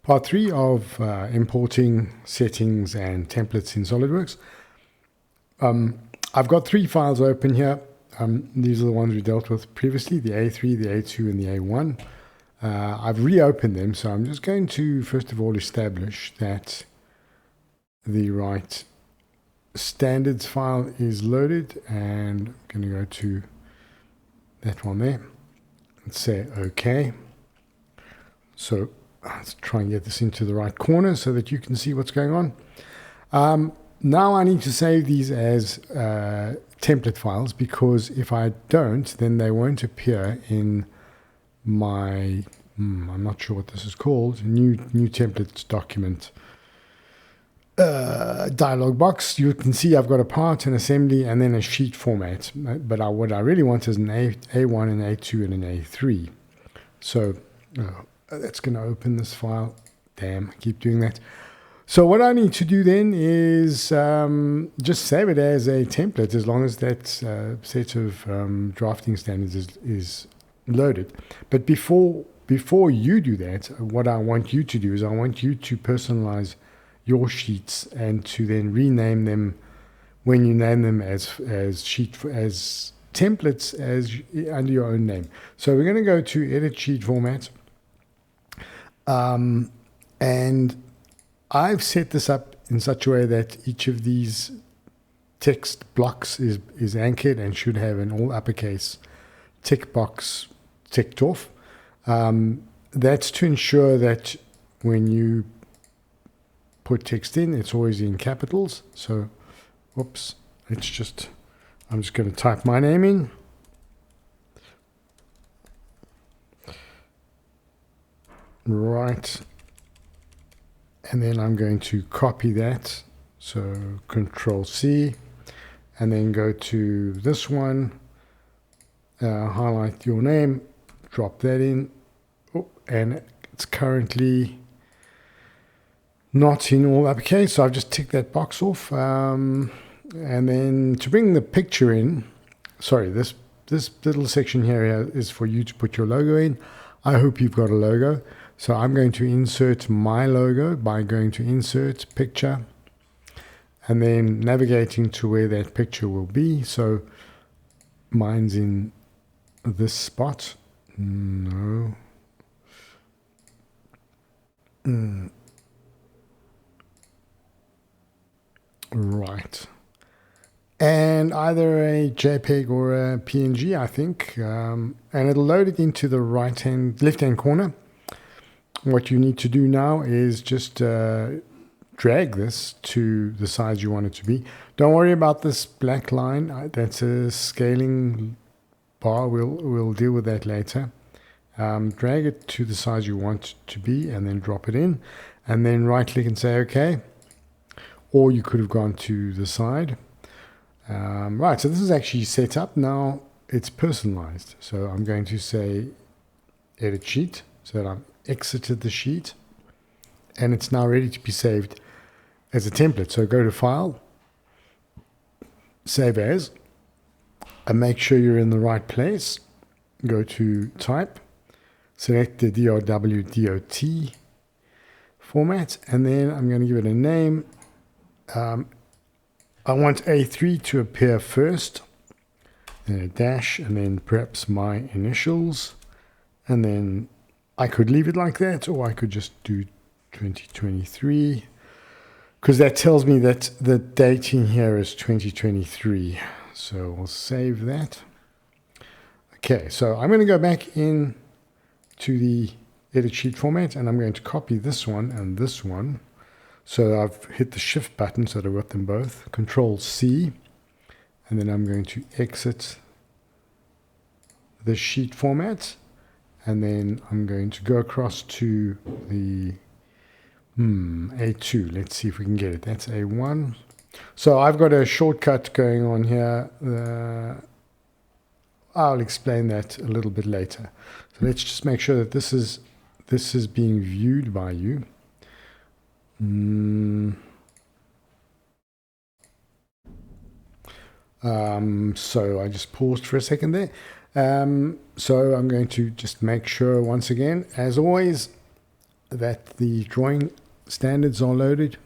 Part 3 of importing settings and templates in SolidWorks. I've got 3 files open here. These are the ones we dealt with previously, the A3, the A2, and the A1. I've reopened them, so I'm just going to first of all establish that the right standards file is loaded, and I'm going to go to that one there and say OK. So let's try and get this into the right corner so that you can see what's going on. Now I need to save these as template files, because if I don't, then they won't appear in my, I'm not sure what this is called, new templates document dialog box. You can see I've got a part, an assembly, and then a sheet format. But what I really want is an A1, an A2, and an A3. So that's going to open this file. Damn, I keep doing that. So what I need to do then is just save it as a template, as long as that set of drafting standards is loaded. But before you do that, what I want you to do is I want you to personalize your sheets and to then rename them when you name them as templates under your own name. So we're going to go to edit sheet format. And I've set this up in such a way that each of these text blocks is anchored and should have an all uppercase tick box ticked off. That's to ensure that when you put text in, it's always in capitals. So, whoops, I'm just going to type my name in. Right. And then I'm going to copy that. So Control C, and then go to this one, highlight your name, drop that in. Oh, and it's currently not in all uppercase, so I've just ticked that box off. And then to bring the picture in, sorry, this little section here is for you to put your logo in. I hope you've got a logo. So I'm going to insert my logo by going to Insert, Picture, and then navigating to where that picture will be. So mine's in this spot. No. Right. And either a JPEG or a PNG, I think. And it'll load it into the left-hand corner. What you need to do now is just drag this to the size you want it to be. Don't worry about this black line. That's a scaling bar. We'll deal with that later. Drag it to the size you want it to be, and then drop it in. And then right-click and say OK. Or you could have gone to the side. Right, so this is actually set up. Now it's personalized. So I'm going to say Edit Sheet, so that I've exited the sheet, and it's now ready to be saved as a template. So go to File, Save As, and make sure you're in the right place. Go to Type, select the drwdot format, and then I'm going to give it a name. I want A3 to appear first, then a dash, and then perhaps my initials, and then I could leave it like that, or I could just do 2023, because that tells me that the date in here is 2023. So we'll save that. Okay, so I'm going to go back in to the edit sheet format, and I'm going to copy this one and this one. So I've hit the shift button so that I've got them both. Control C, and then I'm going to exit the sheet format. And then I'm going to go across to the A2. Let's see if we can get it. That's A1. So I've got a shortcut going on here. I'll explain that a little bit later. So let's just make sure that this is being viewed by you. So I just paused for a second there. So I'm going to just make sure once again, as always, that the drawing standards are loaded.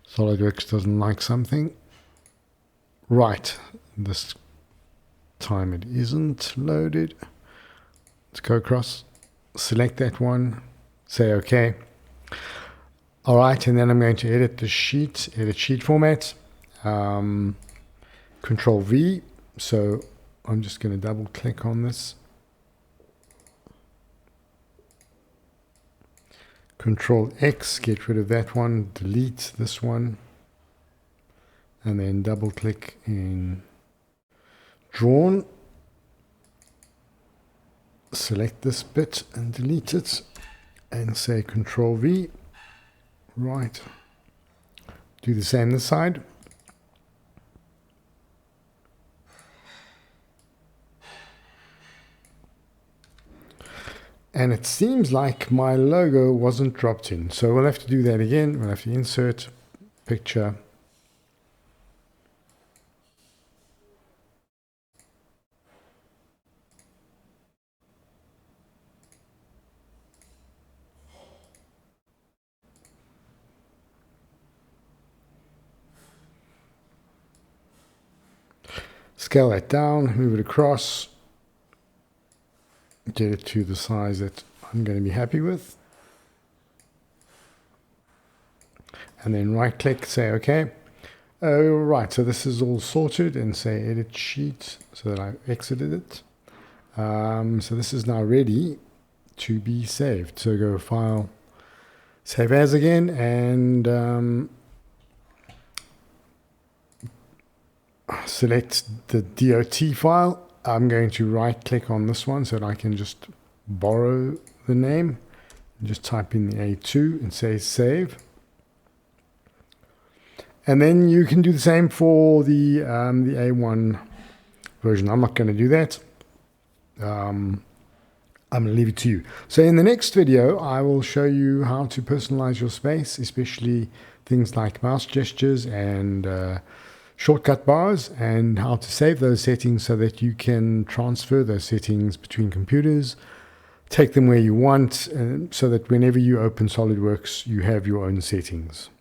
SolidWorks doesn't like something. Right, this time it isn't loaded. Let's go across, select that one, say OK. All right, and then I'm going to edit the sheet, edit sheet format, Control V. So I'm just going to double click on this. Control X, get rid of that one, delete this one, and then double click in Drawn. Select this bit and delete it, and say Control V. Right. Do the same this side. And it seems like my logo wasn't dropped in. So we'll have to do that again. We'll have to insert picture. Scale that down, move it across. Get it to the size that I'm going to be happy with. And then right click, say OK. Right, so this is all sorted, and say edit sheet so that I've exited it. So this is now ready to be saved. So go File, Save As again, and select the DOT file. I'm going to right click on this one so that I can just borrow the name. Just type in the A2 and say save. And then you can do the same for the A1 version. I'm not going to do that. I'm going to leave it to you. So in the next video, I will show you how to personalize your space, especially things like mouse gestures and shortcut bars, and how to save those settings so that you can transfer those settings between computers, take them where you want, so that whenever you open SolidWorks, you have your own settings.